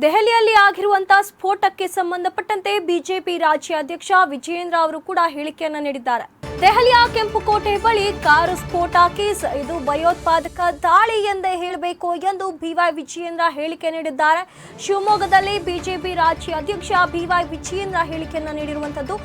ದೆಹಲಿಯಲ್ಲಿ ಆಗಿರುವಂತಹ ಸ್ಫೋಟಕ್ಕೆ ಸಂಬಂಧಪಟ್ಟಂತೆ ಬಿಜೆಪಿ ರಾಜ್ಯಾಧ್ಯಕ್ಷ ವಿಜಯೇಂದ್ರ ಅವರು ಕೂಡ ಹೇಳಿಕೆಯನ್ನು ನೀಡಿದ್ದಾರೆ. ದೆಹಲಿಯ ಕೆಂಪುಕೋಟೆ ಬಳಿ ಕಾರು ಸ್ಫೋಟ ಕೇಸ್ ಇದು ಭಯೋತ್ಪಾದಕ ದಾಳಿ ಎಂದೇ ಹೇಳಬೇಕು ಎಂದು ಬಿವೈ ವಿಜಯೇಂದ್ರ ಹೇಳಿಕೆ ನೀಡಿದ್ದಾರೆ. ಶಿವಮೊಗ್ಗದಲ್ಲಿ ಬಿಜೆಪಿ ರಾಜ್ಯಾಧ್ಯಕ್ಷ ಬಿವೈ ವಿಜಯೇಂದ್ರ ಹೇಳಿಕೆಯನ್ನು ನೀಡಿರುವಂತದ್ದು.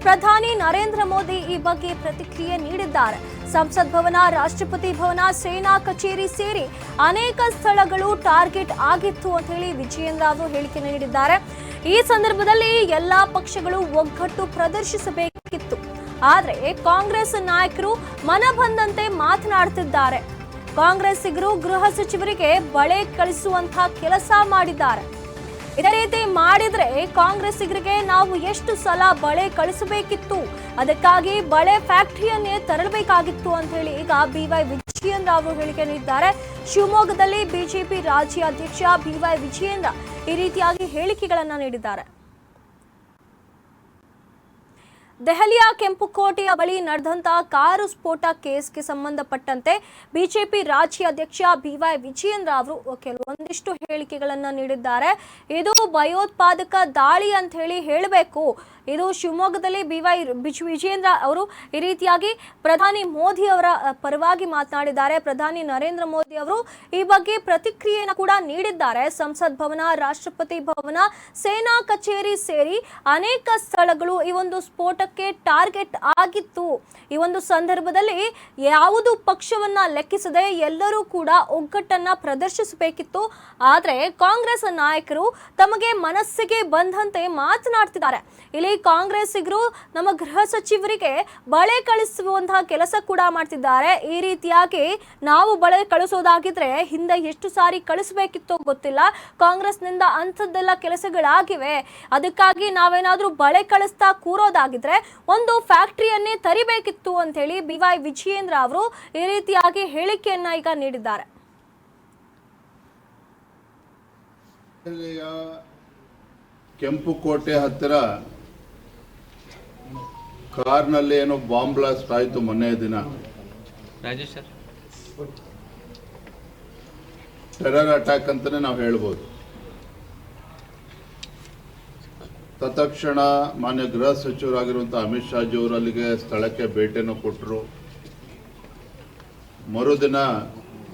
ಪ್ರಧಾನಿ ನರೇಂದ್ರ ಮೋದಿ ಈ ಬಗ್ಗೆ ಪ್ರತಿಕ್ರಿಯೆ ನೀಡಿದ್ದಾರೆ. ಸಂಸತ್ ಭವನ, ರಾಷ್ಟ್ರಪತಿ ಭವನ, ಸೇನಾ ಕಚೇರಿ ಸೇರಿ ಅನೇಕ ಸ್ಥಳಗಳು ಟಾರ್ಗೆಟ್ ಆಗಿತ್ತು ಅಂತ ಹೇಳಿ ವಿಜಯೇಂದ್ರ ಅವರು ಹೇಳಿಕೆ ನೀಡಿದ್ದಾರೆ. ಈ ಸಂದರ್ಭದಲ್ಲಿ ಎಲ್ಲಾ ಪಕ್ಷಗಳು ಒಗ್ಗಟ್ಟು ಪ್ರದರ್ಶಿಸಬೇಕಿತ್ತು. ಆದರೆ ಕಾಂಗ್ರೆಸ್ ನಾಯಕರು ಮನಬಂದಂತೆ ಮಾತನಾಡುತ್ತಿದ್ದಾರೆ. ಕಾಂಗ್ರೆಸ್ಸಿಗರು ಗೃಹ ಸಚಿವರಿಗೆ ಬಳೆ ಕಳಿಸುವಂತಹ ಕೆಲಸ ಮಾಡಿದ್ದಾರೆ. ಇದೇ ರೀತಿ ಮಾಡಿದ್ರೆ ಕಾಂಗ್ರೆಸ್ಸಿಗರಿಗೆ ನಾವು ಎಷ್ಟು ಸಲ ಬಳೆ ಕಳಿಸಬೇಕಿತ್ತು, ಅದಕ್ಕಾಗಿ ಬಳೆ ಫ್ಯಾಕ್ಟರಿಯನ್ನೇ ತರಬೇಕಾಗಿತ್ತು ಅಂತ ಹೇಳಿ ಈಗ ಬಿವೈ ವಿಜಯೇಂದ್ರ ಅವರು ಹೇಳಿಕೆ ನೀಡಿದ್ದಾರೆ. ಶಿವಮೊಗ್ಗದಲ್ಲಿ ಬಿಜೆಪಿ ರಾಜ್ಯಾಧ್ಯಕ್ಷ ಬಿವೈ ವಿಜಯೇಂದ್ರ ಈ ರೀತಿಯಾಗಿ ಹೇಳಿಕೆಗಳನ್ನು ನೀಡಿದ್ದಾರೆ. ದೆಹಲಿಯ ಕೆಂಪುಕೋಟೆಯ ಬಳಿ ನಡೆದಂತಹ ಕಾರು ಸ್ಫೋಟ ಕೇಸ್ಗೆ ಸಂಬಂಧಪಟ್ಟಂತೆ ಬಿಜೆಪಿ ರಾಜ್ಯಾಧ್ಯಕ್ಷ ಬಿವೈ ವಿಜಯೇಂದ್ರ ಅವರು ಕೆಲವೊಂದಿಷ್ಟು ಹೇಳಿಕೆಗಳನ್ನು ನೀಡಿದ್ದಾರೆ. ಇದು ಭಯೋತ್ಪಾದಕ ದಾಳಿ ಅಂತ ಹೇಳಿ ಹೇಳಬೇಕು. ಇದು ಶಿವಮೊಗ್ಗದಲ್ಲಿ ಬಿವೈ ವಿಜಯೇಂದ್ರ ಅವರು ಈ ರೀತಿಯಾಗಿ ಪ್ರಧಾನಿ ಮೋದಿ ಅವರ ಪರವಾಗಿ ಮಾತನಾಡಿದ್ದಾರೆ. ಪ್ರಧಾನಿ ನರೇಂದ್ರ ಮೋದಿ ಅವರು ಈ ಬಗ್ಗೆ ಪ್ರತಿಕ್ರಿಯೆಯನ್ನು ಕೂಡ ನೀಡಿದ್ದಾರೆ. ಸಂಸತ್ ಭವನ, ರಾಷ್ಟ್ರಪತಿ ಭವನ, ಸೇನಾ ಕಚೇರಿ ಸೇರಿ ಅನೇಕ ಸ್ಥಳಗಳು ಈ ಒಂದು ಸ್ಫೋಟಕ್ಕೆ ಟಾರ್ಗೆಟ್ ಆಗಿತ್ತು. ಈ ಒಂದು ಸಂದರ್ಭದಲ್ಲಿ ಯಾವುದು ಪಕ್ಷವನ್ನ ಲೆಕ್ಕಿಸದೆ ಎಲ್ಲರೂ ಕೂಡ ಒಗ್ಗಟ್ಟನ್ನ ಪ್ರದರ್ಶಿಸಬೇಕಿತ್ತು. ಆದರೆ ಕಾಂಗ್ರೆಸ್ ನಾಯಕರು ತಮಗೆ ಮನಸ್ಸಿಗೆ ಬಂದಂತೆ ಮಾತನಾಡ್ತಿದ್ದಾರೆ. ಇಲ್ಲಿ ಕಾಂಗ್ರೆಸ್ಸಿಗರು ನಮ್ಮ ಗೃಹ ಸಚಿವರಿಗೆ ಬಳೆ ಕಳಿಸುವಂತಹ ಕೆಲಸ ಕೂಡ ಮಾಡ್ತಿದ್ದಾರೆ. ಈ ರೀತಿಯಾಗಿ ನಾವು ಬಳೆ ಕಳಿಸೋದಾಗಿದ್ರೆ ಹಿಂದೆ ಎಷ್ಟು ಸಾರಿ ಕಳಿಸಬೇಕಿತ್ತೋ ಗೊತ್ತಿಲ್ಲ. ಕಾಂಗ್ರೆಸ್ನಿಂದ ಅಂಥದ್ದೆಲ್ಲ ಕೆಲಸಗಳಾಗಿವೆ. ಅದಕ್ಕಾಗಿ ನಾವೇನಾದ್ರೂ ಬಳೆ ಕಳಿಸ್ತಾ ಕೂರೋದಾಗಿದ್ರೆ ಒಂದು ಫ್ಯಾಕ್ಟರಿಯನ್ನೇ ತರಿಬೇಕಿತ್ತು ಅಂತ ಹೇಳಿ ಬಿವೈ ವಿಜಯೇಂದ್ರ ಅವರು ಈ ರೀತಿಯಾಗಿ ಹೇಳಿಕೆಯನ್ನ ಈಗ ನೀಡಿದ್ದಾರೆ. ಕೆಂಪುಕೋಟೆ ಹತ್ತಿರ ಕಾರ್ನಲ್ಲಿ ಏನೋ ಬಾಂಬ್ ಬ್ಲಾಸ್ಟ್ ಆಯಿತು ಮೊನ್ನೆ ದಿನ. ಟೆರರ್ ಅಟ್ಯಾಕ್ ಅಂತಾನೆ ನಾವು ಹೇಳ್ಬೋದು. ತತ್ಕ್ಷಣ ಮಾನ್ಯ ಗೃಹ ಸಚಿವರಾಗಿರುವಂಥ ಅಮಿತ್ ಶಾ ಜಿ ಅವರು ಅಲ್ಲಿಗೆ ಸ್ಥಳಕ್ಕೆ ಭೇಟಿಯನ್ನು ಕೊಟ್ಟರು. ಮರುದಿನ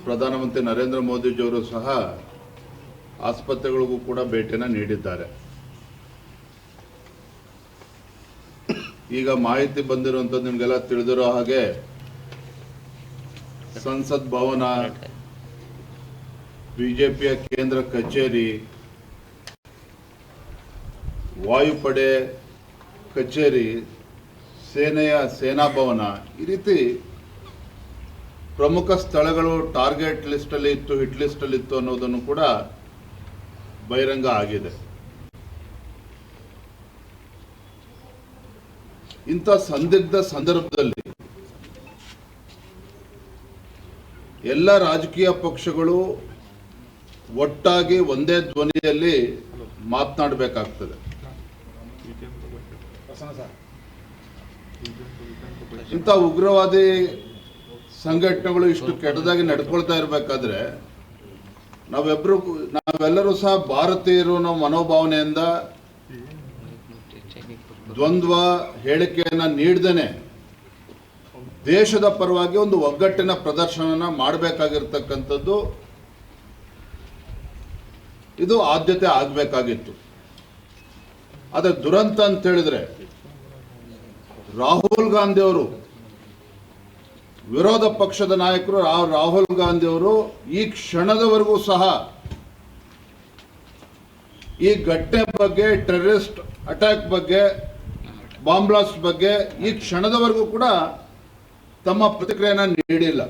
ಪ್ರಧಾನಮಂತ್ರಿ ನರೇಂದ್ರ ಮೋದಿಜಿಯವರು ಸಹ ಆಸ್ಪತ್ರೆಗಳಿಗೂ ಕೂಡ ಭೇಟಿಯನ್ನು ನೀಡಿದ್ದಾರೆ. ಈಗ ಮಾಹಿತಿ ಬಂದಿರುವಂಥದ್ದು ನಿಮಗೆಲ್ಲ ತಿಳಿದಿರೋ ಹಾಗೆ ಸಂಸತ್ ಭವನ, ಬಿಜೆಪಿಯ ಕೇಂದ್ರ ಕಚೇರಿ, ವಾಯುಪಡೆ ಕಚೇರಿ, ಸೇನೆಯ ಸೇನಾ ಭವನ, ಈ ರೀತಿ ಪ್ರಮುಖ ಸ್ಥಳಗಳು ಟಾರ್ಗೆಟ್ ಲಿಸ್ಟಲ್ಲಿ ಇತ್ತು, ಹಿಟ್ ಲಿಸ್ಟಲ್ಲಿ ಇತ್ತು ಅನ್ನೋದನ್ನು ಕೂಡ ಬಹಿರಂಗ ಆಗಿದೆ. ಇಂಥ ಸಂದಿಗ್ಧ ಸಂದರ್ಭದಲ್ಲಿ ಎಲ್ಲ ರಾಜಕೀಯ ಪಕ್ಷಗಳು ಒಟ್ಟಾಗಿ ಒಂದೇ ಧ್ವನಿಯಲ್ಲಿ ಮಾತನಾಡಬೇಕಾಗ್ತದೆ. ಇಂಥ ಉಗ್ರವಾದಿ ಸಂಘಟನೆಗಳು ಇಷ್ಟು ಕೆಟ್ಟದಾಗಿ ನಡ್ಕೊಳ್ತಾ ಇರಬೇಕಾದ್ರೆ ನಾವೆಲ್ಲರೂ ಸಹ ಭಾರತೀಯರು ನಾವು ಮನೋಭಾವನೆಯಿಂದ ದ್ವಂದ್ವ ಹೇಳಿಕೆಯನ್ನ ನೀಡದೇನೆ ದೇಶದ ಪರವಾಗಿ ಒಂದು ಒಗ್ಗಟ್ಟಿನ ಪ್ರದರ್ಶನ ಮಾಡಬೇಕಾಗಿರ್ತಕ್ಕಂಥದ್ದು ಇದು ಆದ್ಯತೆ ಆಗಬೇಕಾಗಿತ್ತು. ಆದರೆ ದುರಂತ ಅಂತ ಹೇಳಿದ್ರೆ ರಾಹುಲ್ ಗಾಂಧಿ ಅವರು, ವಿರೋಧ ಪಕ್ಷದ ನಾಯಕರು ರಾಹುಲ್ ಗಾಂಧಿ ಅವರು ಈ ಕ್ಷಣದವರೆಗೂ ಸಹ ಈ ಘಟನೆ ಬಗ್ಗೆ, ಟೆರರಿಸ್ಟ್ ಅಟ್ಯಾಕ್ ಬಗ್ಗೆ, ಬಾಂಬ್ ಬ್ಲಾಸ್ಟ್ ಬಗ್ಗೆ ಈ ಕ್ಷಣದವರೆಗೂ ಕೂಡ ತಮ್ಮ ಪ್ರತಿಕ್ರಿಯೆಯನ್ನು ನೀಡಿಲ್ಲ.